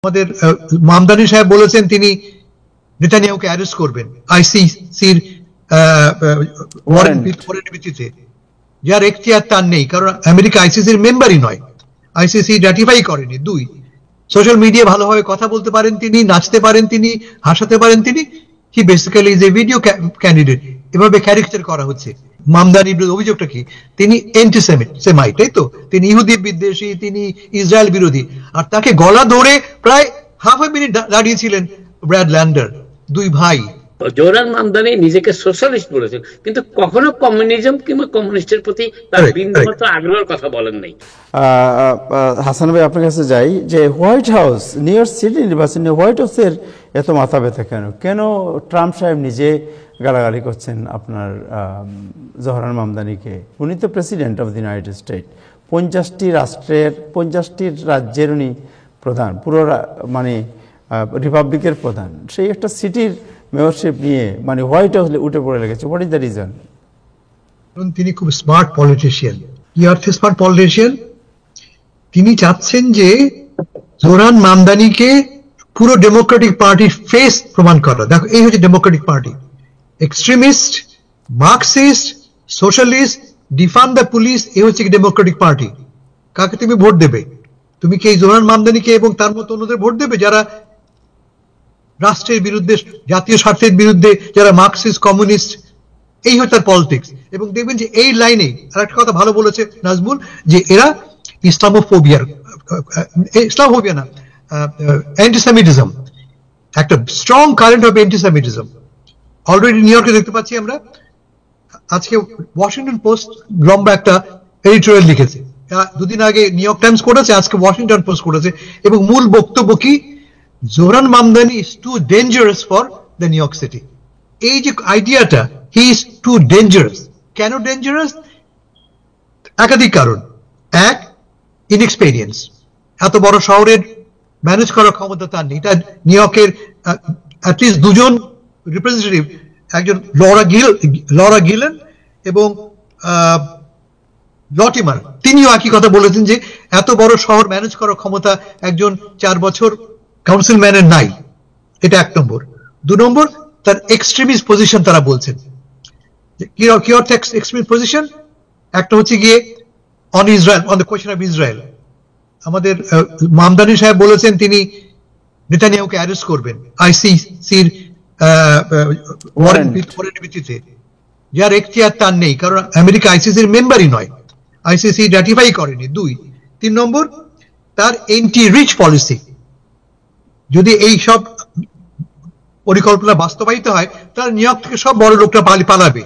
আমাদের মামদানি সাহেব বলেছেন তিনি নেতানিয়াহুকে অ্যারেস্ট করবেন আইসিসির ওয়ারেন্টের ভিত্তিতে, যার এখতিয়ার তার নেই, কারণ আমেরিকা আইসিসির মেম্বারই নয়, আইসিসি রাটিফাই করেনি। দুই, সোশ্যাল মিডিয়া ভালোভাবে কথা বলতে পারেন তিনি, নাচতে পারেন তিনি, হাসাতে পারেন তিনি। He basically is a video candidate. এভাবে ক্যারেক্টার করা হচ্ছে। মামদানির বিরুদ্ধে অভিযোগটা কি? তিনি সেমাইট, তাই তো? তিনি ইহুদি বিদ্বেষী, তিনি ইসরায়েল বিরোধী। আর তাকে গলা ধরে প্রায় হাফ এ মিনিট দাঁড়িয়েছিলেন ব্র্যাড ল্যান্ডার, দুই ভাই। জোহরান মামদানি নিজেকে সোশ্যালিস্ট বলেছেন, কিন্তু কখনো কমিউনিজম কিংবা কমিউনিস্টের প্রতি তার বিন্দুমাত্র আগ্রহের কথা বলেন নাই। হাসান ভাই, আপনার কাছে যাই যে white house, new York city নির্বাচনে হোয়াইট হাউসের এত মাথা ব্যথা কেন? কেন ট্রাম্প সাহেব নিজে গালাগালি করছেন আপনার জোহরান মামদানিকে? উনি তো president of the United State, 50টি রাজ্যের উনি প্রধান, পুরো মানে রিপাবলিকের প্রধান। সেই একটা সিটির মেয়রশিপ নিয়ে মানে হোয়াইট হাউস উঠে পড়ে লেগেছে। What is the reason? তিনি খুব স্মার্ট পলিটিশিয়ান। কি অর্থে স্মার্ট পলিটিশিয়ান? তিনি চাচ্ছেন যে জোহরান মামদানিকে পুরো ডেমোক্রেটিক পার্টির ফেস প্রমাণ করা। দেখো, এই হচ্ছে democratic party. Extremist, Marxist, socialist, defund the police, এই হচ্ছে ডেমোক্রেটিক পার্টি। কাকে তুমি ভোট দেবে? তুমি কি এই জোহরান মামদানিকে এবং তার মতো অন্যদের ভোট দেবে যারা রাষ্ট্রের বিরুদ্ধে, জাতীয় স্বার্থের বিরুদ্ধে, যারা মার্কসিস্ট, কমিউনিস্ট? এই হচ্ছে তার পলিটিক্স। এবং দেখবেন যে এই লাইনে আর একটা কথা ভালো বলেছে নাজমুল, যে এরা ইসলামোফোবিয়া না, অ্যান্টিসেমিটিজম, একটা strong current of antisemitism already নিউ ইয়র্কে দেখতে পাচ্ছি আমরা। আজকে ওয়াশিংটন পোস্ট লম্বা একটা এডিটোরিয়াল লিখেছে, দুদিন আগে নিউ ইয়র্ক টাইমস করেছে, আজকে ওয়াশিংটন পোস্ট করেছে, এবং মূল বক্তব্য কি? Zohran Mamdani is too dangerous for the New York City. এই যে আইডিয়াটা, হি ইজ টু ডেঞ্জারাস। কেন ডেঞ্জারাস? একাধিক কারণ। এক, ইনএক্সপেরিয়েন্স। এত বড় শহরের ম্যানেজ করার ক্ষমতা তার নেই। তার নিউ ইয়র্কের অ্যাটলিস্ট দুজন রিপ্রেজেন্টেটিভ, একজন লরা গিলেন এবং লটিমার, তিনিও একই কথা বলেছেন যে এত বড় শহর ম্যানেজ করার ক্ষমতা একজন 4 বছর কাউন্সিলম্যানের নাই। এটা 1 নম্বর। 2 নম্বর, তার এক্সট্রিমিস্ট পজিশন তারা বলছেন। কি অর্থ এক্সট্রিমিস্ট পজিশন? একটা হচ্ছে গিয়ে on Israel, on the question of Israel. আমাদের মামদানি সাহেব বলেছেন তিনি নেতানিয়াহুকে অ্যারেস্ট করবেন আইসিসির ওয়ারেন্টের ভিত্তিতে, যার এখতিয়ার তার নেই, কারণ আমেরিকা আইসিসির মেম্বারই নয়, আইসিসি রাটিফাই করেনি। 2, 3 নম্বর, তার এন্টি রিচ পলিসি। যদি এই সব পরিকল্পনা বাস্তবায়িত হয়, তাহলে নিউ ইয়র্ক থেকে সব বড় লোকরা পালাবে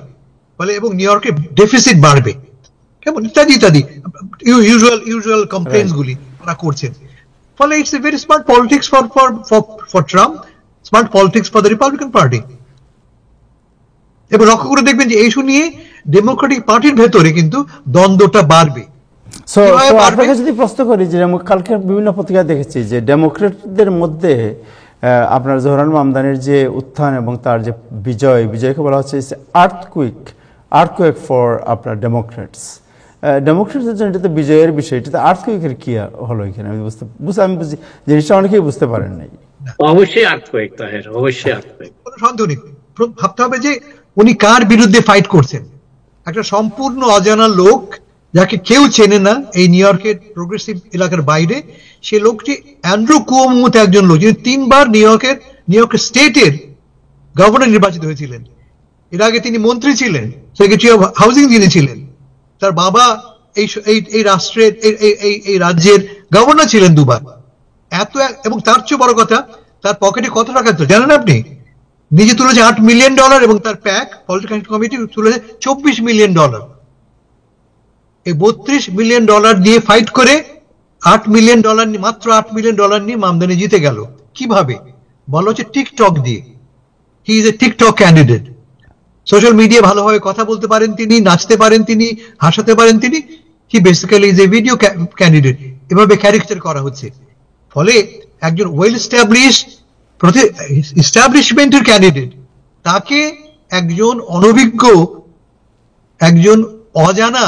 বলে, এবং নিউ ইয়র্কের ডেফিসিট বাড়বে, কেমন ইত্যাদি ইত্যাদি ইউজুয়াল কমপ্লেন্টস গুলি তারা করছেন। ফলে it's a very smart politics for Trump, smart politics for the Republican party. এবং লক্ষ্য করে দেখবেন যে এই ইস্যু নিয়ে ডেমোক্রেটিক পার্টির ভেতরে কিন্তু দ্বন্দ্বটা বাড়বে। আপনাকে যদি প্রশ্ন করি, যে কালকে বিভিন্ন পত্রিকায় দেখেছি যে ডেমোক্রেটদের মধ্যে আপনার জোহরান মামদানির যে উত্থান এবং তার যে বিজয়কে বলা হচ্ছে আর্থকুইক ফর আপনার ডেমোক্রেটস। ডেমোক্রেটসের জন্য এটা তো বিজয়ের বিষয়, এটা তো আর্থকুইকের কি হলো এখানে? আমি বুঝি জিনিসটা অনেকেই বুঝতে পারেন নাই। অবশ্যই আর্থকুইক, তাহের, অবশ্যই আর্থকুইক, কোনো সন্দেহ নেই। ভাবতে হবে যে উনি কার বিরুদ্ধে ফাইট করছেন। একটা সম্পূর্ণ অজানা লোক, যাকে কেউ চেনে না এই নিউ ইয়র্কের প্রোগ্রেসিভ এলাকার বাইরে, সে লোকটি অ্যান্ড্রু কুয়োমোর মতো একজন লোক, যিনি 3 বার নিউ ইয়র্কের স্টেটের গভর্নর নির্বাচিত হয়েছিলেন। এর আগে তিনি মন্ত্রী ছিলেন, সেক্রেটারি অফ হাউজিং যিনি ছিলেন। তার বাবা এই রাষ্ট্রের এই রাজ্যের গভর্নর ছিলেন 2 বার। এবং তার চেয়ে বড় কথা, তার পকেটে কত টাকা তো জানেন আপনি? নিজে তুলেছে $8 মিলিয়ন, এবং তার প্যাক পলিটিক্যাল কমিটি তুলেছে $24 মিলিয়ন। এই $32 মিলিয়ন দিয়ে ফাইট করে মাত্র $8 মিলিয়ন নিয়ে মামদানি জিতে গেল। কিভাবে? বলা হচ্ছে টিকটক দিয়ে। He is a TikTok candidate. Social media ভালোভাবে কথা বলতে পারেন তিনি, নাচতে পারেন তিনি, হাসাতে পারেন তিনি। He basically is a video candidate. এভাবে ক্যারেক্টার করা হচ্ছে। ফলে একজন ওয়েল এস্টাবলিশমেন্টের ক্যান্ডিডেট, তাকে একজন অনভিজ্ঞ, একজন অজানা,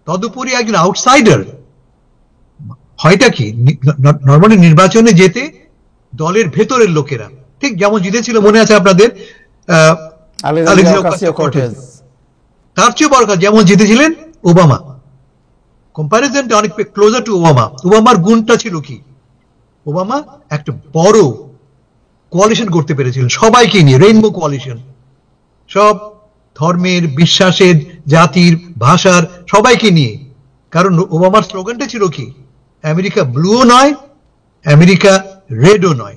তদুপরি একজন আউটসাইডার হয়টা কি, নরমালি নির্বাচনে যেতে দলের ভেতরের লোকেরা, ঠিক যেমন জিতেছিল মনে আছে আপনাদের আলেকজান্দ্রিয়া অকাসিও-কর্টেজ, তার চেয়ে বড় কথা যেমন জিতেছিলেন ওবামা, কম্পারিজনটা অনেক ক্লোজার টু ওবামা। ওবামার গুণটা ছিল কি, ওবামা একটা বড় কোয়ালিশন করতে পেরেছিলেন সবাইকে নিয়ে, রেইনবো কোয়ালিশন, সব ধর্মের, বিশ্বাসের, জাতির, ভাষার সবাইকে নিয়ে। কারণ ওবামার স্লোগানটা ছিল কি, আমেরিকা ব্লুও নয়, আমেরিকা রেডও নয়,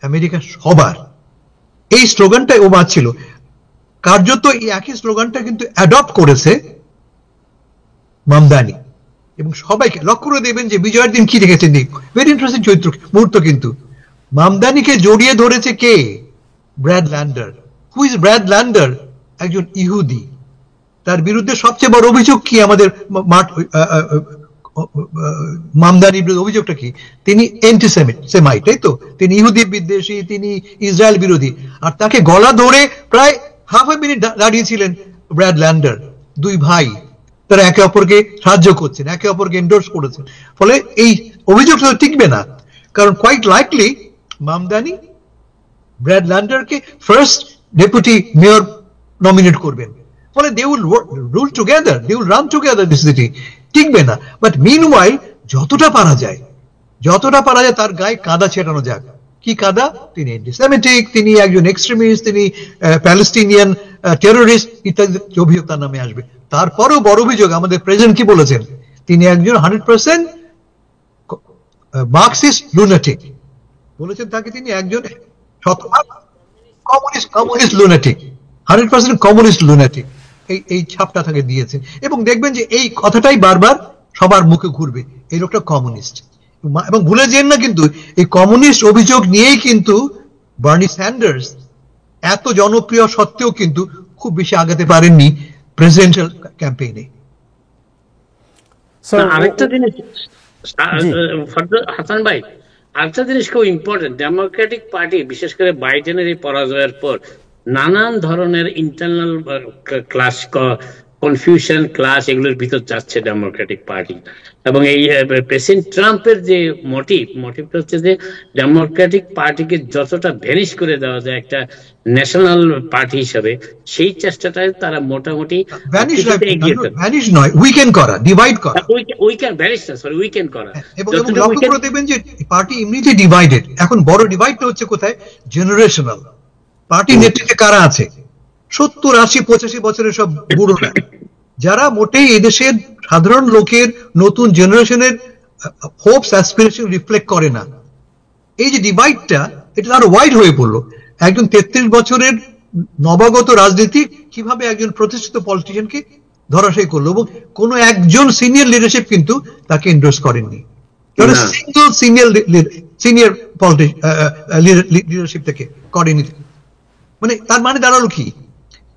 আমেরিকা সবার। এই স্লোগানটাই ওবামা ছিল। কার্যত এই একই স্লোগানটা কিন্তু অ্যাডপ্ট করেছে মামদানি, এবং সবাইকে লক্ষ্য করে দেবেন যে বিজয়ের দিন কি দেখেছেন, ভেরি ইন্টারেস্টিং চরিত্র মুহূর্ত। কিন্তু মামদানিকে জড়িয়ে ধরেছে কে, Brad Lander. Who is Brad Lander? একজন ইহুদি। তার বিরুদ্ধে সবচেয়ে বড় অভিযোগ কি আমাদের মামদানির বিরুদ্ধে অভিযোগটা কি, তিনি অ্যান্টিসেমাইট, তাই তো, তিনি ইহুদি বিদ্বেষী, তিনি ইসরায়েল বিরোধী। আর তাকে গলা ধরে প্রায় হাফ এ মিনিট দাঁড়িয়েছিলেন ব্র্যাড ল্যান্ডার। দুই ভাই তারা একে অপরকে সাহায্য করছেন, একে অপরকে এন্ডোর্স করেছেন। ফলে এই অভিযোগটা টিকবে না, কারণ কোয়াইট লাইকলি মামদানি ব্র্যাড ল্যান্ডারকে ফার্স্ট ডেপুটি মেয়র নমিনেট করবেন। ফলে they will rule together, they will run together this city. টিকবে না। বাট মিনওয়াইল যতটা পারা যায় তার গায়ে কাদা ছেটানো যাক। কি কাদা? তিনি অ্যান্টিসেমিটিক, তিনি একজন এক্সট্রিমিস্ট, তিনি প্যালেস্টিনিয়ান টেররিস্ট ইত্যাদি অভিযোগ তার নামে আসবে। তারপরেও বড় অভিযোগ, আমাদের প্রেসিডেন্ট কি বলেছেন, তিনি একজন 100% মার্কসিস্ট লুনাটিক বলেছেন তাকে। তিনি একজন কমিউনিস্ট লুনাটিক, 100% কমিউনিস্ট লুনাটিক, এই ছাপটা তাকে দিয়েছেন। এবং দেখবেন যে এই কথাটাই বারবার সবার মুখে ঘুরবে, এই লোকটা কমিউনিস্ট। এবং ভুলে যেন না কিন্তু এই কমিউনিস্ট অভিযোগ নিয়েই কিন্তু বার্নি স্যান্ডার্স এত জনপ্রিয় সত্ত্বেও কিন্তু খুব বেশি আগাতে পারেননি প্রেসিডেন্সিয়াল ক্যাম্পেইনে। আরেকটা জিনিস হাসান ভাই, আরেকটা জিনিস খুব ইম্পর্টেন্ট, ডেমোক্রেটিক পার্টি বিশেষ করে বাইডেনের এই পরাজয়ের পর নানান ধরনের ইন্টারনাল ক্লাস, কনফিউশন, ক্লাস, এগুলোর ভিতর যাচ্ছে ডেমোক্রেটিক পার্টি। এবং এই প্রেসিডেন্ট ট্রাম্পের যে মোটিভটা হচ্ছে যে ডেমোক্রেটিক পার্টিকে যতটা ভ্যানিশ করে দেওয়া যায় একটা ন্যাশনাল পার্টি হিসেবে, সেই চেষ্টাটাই তারা মোটামুটি উইকেন্ড করা, ডিভাইড করা, উইকেন্ড করা। এবং লক্ষ্য করে দেখবেন যে পার্টি এমনিতে ডিভাইডেড। এখন বড় ডিভাইডটা হচ্ছে কোথায়, জেনারেশনাল। পার্টি নেতৃত্বে কারা আছে, 70, 80, 85 বছরের সব বুড়োরা, যারা মোটেই এদেশের সাধারণ লোকের, নতুন জেনারেশনের হোপস অ্যাসপিরেশন রিফ্লেক্ট করে না। এই যে ডিভাইডটা, এটা আরো ওয়াইড হয়ে পড়লো। একজন 33 বছরের নবাগত রাজনীতি কিভাবে একজন প্রতিষ্ঠিত পলিটিশিয়ানকে ধরাশায়ী করলো, এবং কোন একজন সিনিয়র লিডারশিপ কিন্তু তাকে এন্ডোর্স করেননি। সিঙ্গল সিনিয়র লিডারশিপ থেকে করেনি। মানে তার মানে দাঁড়ালো কি,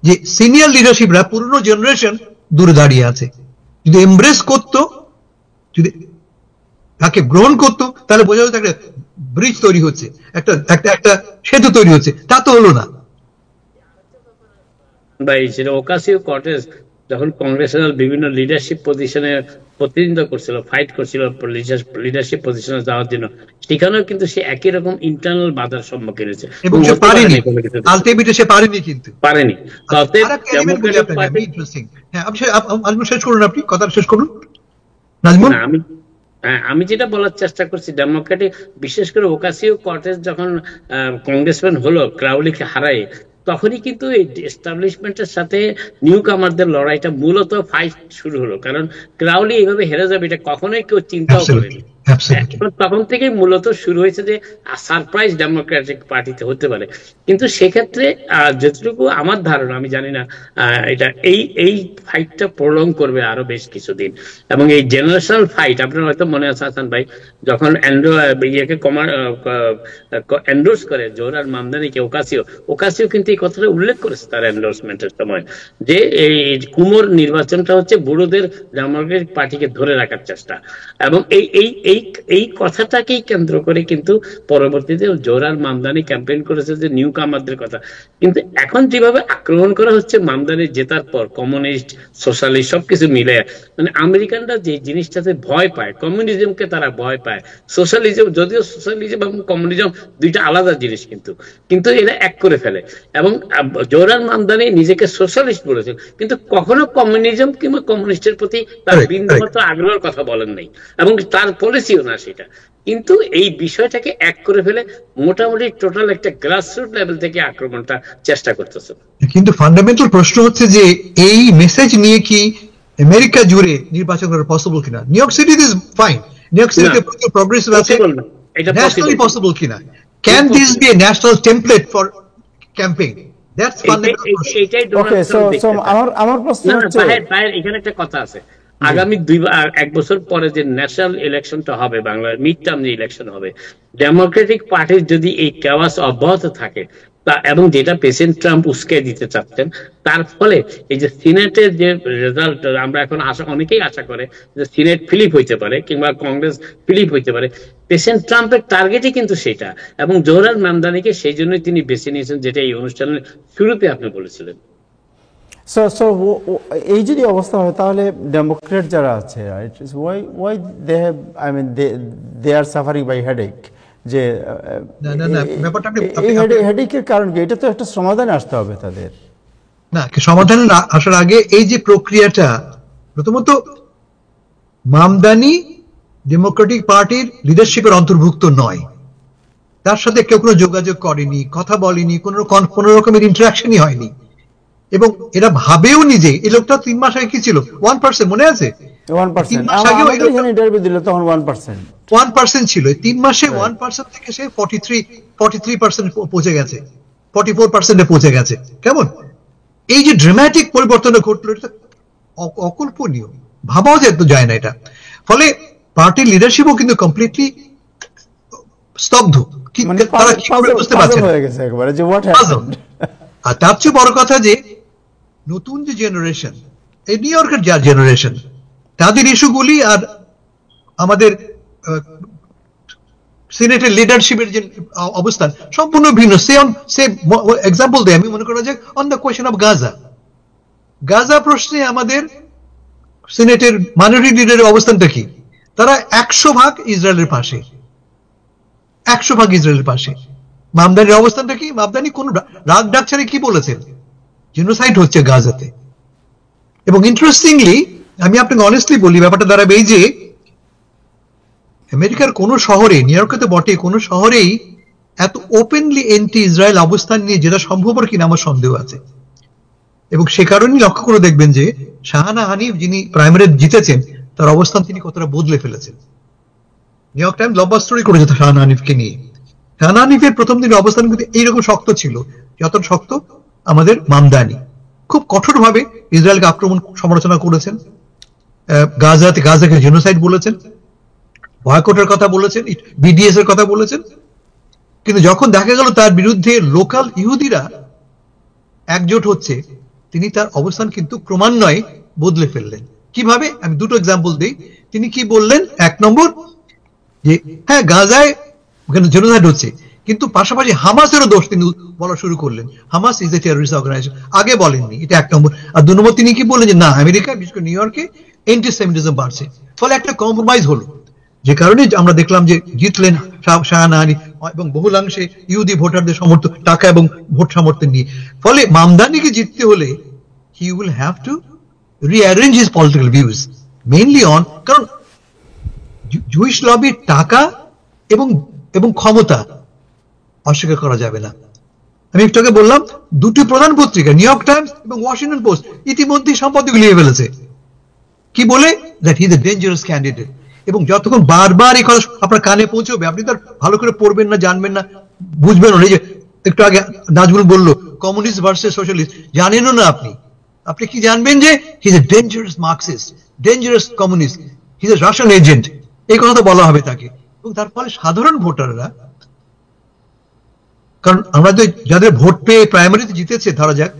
যে সিনিয়র লিডারশিপরা পুরনো জেনারেশন দূরে দাঁড়িয়ে আছে। যদি এমব্রেস করতো, যদি তাকে গ্রহণ করতো, তাহলে বোঝা যেত একটা ব্রিজ তৈরি হচ্ছে, একটা সেতু তৈরি হচ্ছে। তা তো হলো না ভাই। সেটা ওকাসিও-কর্টেজ যখন কংগ্রেসের বিভিন্ন লিডারশিপ পজিশনে প্রতিনিধিত্ব করছিল, ফাইট করছিল লিডারশিপ পজিশনে যাওয়ার জন্য, সেখানেও কিন্তু সে একই রকম ইন্টারনাল বাধার সম্মুখীন হয়েছে এবং সে পারেনি। শেষ করুন, আপনি কথা শেষ করুন। আমি যেটা বলার চেষ্টা করছি, ডেমোক্রেটিক বিশেষ করে ওকাসিও-কর্টেজ যখন কংগ্রেসম্যান হলো ক্রাউলিকে হারায়, তখনই কিন্তু এই এস্টাবলিশমেন্টের সাথে নিউ কামারদের লড়াইটা মূলত ফাইট শুরু হলো। কারণ ক্রাউলি এইভাবে হেরে যাবে এটা কখনোই কেউ চিন্তাও করেনি। তখন থেকেই মূলত শুরু হয়েছে যে সারপ্রাইজ ডেমোক্রেটিক পার্টিতে হতে পারে। কিন্তু সেক্ষেত্রে যতটুকু আমার ধারণা, আমি জানি না, এটা এই ফাইটটা প্রলং করবে আরো বেশ কিছুদিন। এবং এই জেনারেশনাল ফাইট, আপনার হয়তো মনে আছে হাসান ভাই, যখন এন্ডোর্স করে জোহরান মামদানিকে ওকাসিও কিন্তু এই কথাটা উল্লেখ করেছে তার এন্ডোর্সমেন্টের সময়, যে এই কুমোর নির্বাচনটা হচ্ছে বুড়োদের ডেমোক্রেটিক পার্টিকে ধরে রাখার চেষ্টা। এবং এই এই এই কথাটাকেই কেন্দ্র করে কিন্তু পরবর্তীতে জোহরান মামদানি ক্যাম্পেইন করেছে যে নিউ কামারদের কথা। কিন্তু এখন যেভাবে আক্রমণ করা হচ্ছে মামদানি জেতার পর, কমিউনিস্ট সোশ্যালিস্ট সবকিছু মিলে, মানে আমেরিকানরা যে জিনিসটাতে ভয় পায়, কমিউনিজমকে তারা ভয় পায়, সোশ্যালিজম, যদিও সোশ্যালিজম এবং কমিউনিজম দুইটা আলাদা জিনিস, কিন্তু এরা এক করে ফেলে। এবং জোহরান মামদানি নিজেকে সোশ্যালিস্ট বলেছেন, কিন্তু কখনো কমিউনিজম কিংবা কমিউনিস্টের প্রতি তার বিন্দুমাত্র আগ্রহের কথা বলেন নাই, এবং তার পলিসিও না সেটা। কিন্তু এই বিষয়টাকে এক করে ফেলে মোটামুটি টোটাল একটা গ্রাসরুট লেভেল থেকে আক্রমণটা চেষ্টা করতেছে। কিন্তু ফান্ডামেন্টাল প্রশ্ন হচ্ছে যে এই মেসেজ নিয়ে কি আমেরিকা জুড়ে নির্বাচন করা পসিবল কিনা? New York City is fine, New York সিটিতে প্রচুর প্রগ্রেসিভ আছে, এটা ন্যাশনালি পসিবল কিনা? Can this be a national template for campaign? That's fundamental প্রশ্ন। ওকে, সো আমার প্রশ্ন হচ্ছে, এখানে একটা কথা আছে, আগামী 1 বছর পরে যে ন্যাশনাল ইলেকশনটা হবে, বাংলার মিড টার্ম যে ইলেকশন হবে, ডেমোক্রেটিক পার্টির যদি এই কেওয়াস অব্যাহত থাকে এবং যেটা প্রেসিডেন্ট ট্রাম্প উস্কে দিতে চাচ্ছেন, তার ফলে এই যে সিনেটের যে রেজাল্ট, আমরা এখন অনেকেই আশা করে যে সিনেট ফিলিপ হইতে পারে কিংবা কংগ্রেস ফিলিপ হইতে পারে। প্রেসিডেন্ট ট্রাম্পের টার্গেটই কিন্তু সেটা, এবং জোহরান মামদানিকে সেই জন্যই তিনি বেছে নিয়েছেন, যেটা এই অনুষ্ঠানের শুরুতে আপনি বলেছিলেন। এই যদি অবস্থা হয় তাহলে ডেমোক্রেট যারা আছে, why they have, I mean they are suffering by headache, যে এই হেডেকের কারণ কি? এটা তো একটা সমাধানে আসতে হবে তাদের। না, সমাধানে আসার আগে এই যে প্রক্রিয়াটা, প্রথমত মামদানি ডেমোক্রেটিক পার্টির লিডারশিপের অন্তর্ভুক্ত নয়, তার সাথে কেউ কোনো যোগাযোগ করেনি, কথা বলেনি, কোনো রকমের ইন্টারাকশনই হয়নি, এবং এরা ভাবেও নিজে, এই লোকটা 3 মাস আগে কি ছিল, 1%, মনে আছে? 1% ছিল, 3 মাসে 1% থেকে সে 43% পৌঁছে গেছে, 44% পৌঁছে গেছে। কেমন এই যে ড্রামাটিক পরিবর্তনটা ঘটলো, এটা অকল্পনীয়, ভাবাও যেত যায় না এটা। ফলে পার্টির লিডারশিপও কিন্তু কমপ্লিটলি স্তব্ধ, তারা কি করে বুঝতে পারছে না। আর তার চেয়ে বড় কথা যে নতুন যে জেনারেশন, এই নিউ ইয়র্কের যার জেনারেশন, তাদের ইস্যুগুলি আর আমাদের সিনেটের লিডারশিপের যে অবস্থান সম্পূর্ণ ভিন্ন। সে এক্সাম্পল দেয়, আমি মনে করা যাক on the question of Gaza প্রশ্নে আমাদের সিনেটের মাইনরিটি লিডারের অবস্থানটা কি? তারা 100% ইসরায়েলের পাশে, 100% ইসরায়েলের পাশে। মামদানির অবস্থানটা কি? মামদানি কোন রাগ ডাক ছাড়া কি বলেছেন? জেনোসাইড হচ্ছে গাজাতে। এবং ইন্টারেস্টিংলি, আমি আপনাকে অনেস্টলি বলি, ব্যাপারটা দাঁড়াবে এই যে আমেরিকার কোন শহরে, নিউ ইয়র্কে তো বটে, কোন শহরেই এত ওপেনলি এন্টি ইসরায়েল অবস্থান নিয়ে যেটা সম্ভব কিনা আমার সন্দেহ আছে। এবং সে কারণেই লক্ষ্য করে দেখবেন যে শাহানা হানিফ, যিনি প্রাইমারি জিতেছেন, তার অবস্থান তিনি কতটা বদলে ফেলেছেন। নিউ ইয়র্ক টাইমস লম্বা স্টোরি করেছে শাহানা হানিফকে নিয়ে। শাহানা হানিফের প্রথম দিনের অবস্থান কিন্তু এইরকম শক্ত ছিল, যত শক্ত আমাদের মামদানি। খুব কঠোরভাবে ইসরায়েলকে আক্রমণ সমালোচনা করেছেন, গাজাকে জেনোসাইড বলেছেন, বয়কটের কথা বলেছেন, বিডিএস এর কথা বলেছেন। কিন্তু যখন দেখা গেল তার বিরুদ্ধে লোকাল ইহুদিরা একজোট হচ্ছে, তিনি তার অবস্থান কিন্তু ক্রমান্বয়ে বদলে ফেললেন। কিভাবে? আমি দুটো এক্সাম্পল দিই। তিনি কি বললেন? 1 নম্বর, যে হ্যাঁ গাজায় জেনোসাইড হচ্ছে, কিন্তু পাশাপাশি হামাসেরও দোষ তিনি বলা শুরু করলেন। Hamas is a terrorist organisation, আগে বলেননি, এটা 1 নম্বর। আর 2 নম্বর, তিনি কি বললেন যে না, আমেরিকা, বিশেষ করে নিউ ইয়র্কে অ্যান্টিসেমিটিজম বাড়ছে। ফলে একটা কম্প্রোমাইজ হলো, যে কারণে আমরা দেখলাম যে জিতলেন শাহানা হানিফ এবং বহুলাংশে ইহুদি ভোটারদের সমর্থন, টাকা এবং ভোট সমর্থন নিয়ে। ফলে মামদানিকে জিততে হলে he will have to rearrange his political views, mainly on, কারণ জুইশ লবির টাকা এবং ক্ষমতা অস্বীকার করা যাবে না। আমি একটু আগে বললাম, দুটি প্রধান পত্রিকা নিউ ইয়র্ক টাইমস এবং ওয়াশিংটন পোস্ট ইতিমধ্যেই সম্পাদক লিখে ফেলেছে, কি বলে? That he is a dangerous candidate. এবং যতক্ষণ বারবার এই কথা আপনার কানে পৌঁছবে, আপনি তো ভালো করে পড়বেন না, জানবেন না, বুঝবেন না। এই যে একটু আগে নাজমুল বললো কমিউনিস্ট ভার্সেস সোশ্যালিস্ট, জানেনও না আপনি কি জানবেন যে he is a dangerous Marxist, dangerous communist, he is a Russian agent, এই কথা তো বলা হবে তাকে। এবং তার ফলে সাধারণ ভোটাররা, কারণ আমরা তো যাদের ভোট পেয়ে প্রাইমারিতে জিতেছে, ধরা যাক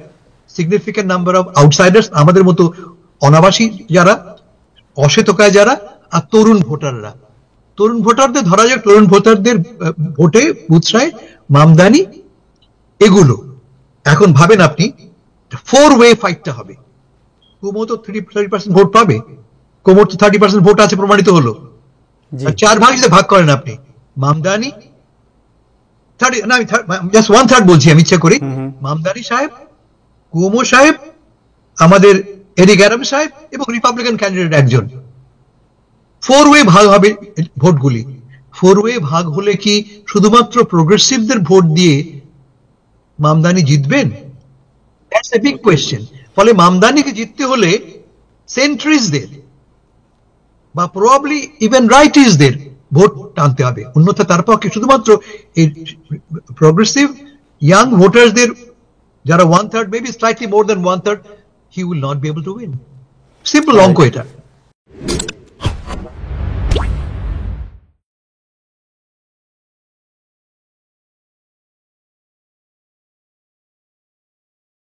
সিগনিফিক্যান্ট নাম্বার অফ আউটসাইডার্স, আমাদের মতো অনাবাসী যারা, অশ্বেতকায় যারা, আর তরুণ ভোটাররা, তরুণ ভোটারদের ধরা যাক, তরুণ ভোটারদের ভোটে বুথরায় মামদানি এগুলো এখন ভাবেন আপনি 4-way ফাইটটা হবে। কুমো তো 30% ভোট পাবে, কুমোর তো 30% ভোট আছে প্রমাণিত হলো। 4 ভাগ যদি ভাগ করেন আপনি, মামদানি জাস্ট 1/3 বলছি আমি ইচ্ছা করি, মামদানি সাহেব, কুমো সাহেব, আমাদের এরিক অ্যাডাম সাহেব এবং রিপাবলিকান ক্যান্ডিডেট একজন। 4-way ভাগ হবে ভোটগুলি। 4-way ভাগ হলে কি শুধুমাত্র প্রোগ্রেসিভদের ভোট দিয়ে মামদানি জিতবেন? That's a big question. ফলে মামদানিকে জিততে হলে সেন্ট্রিস্টদের বা প্রবাবলি ইভেন রাইটিস্টদের ভোট টানতে হবে, অন্যথা তার পক্ষে শুধুমাত্র এই প্রোগ্রেসিভ ইয়াং ভোটারদের যারা 1/3, maybe slightly more than 1/3, he will not be able to win. Simple অঙ্ক এটা।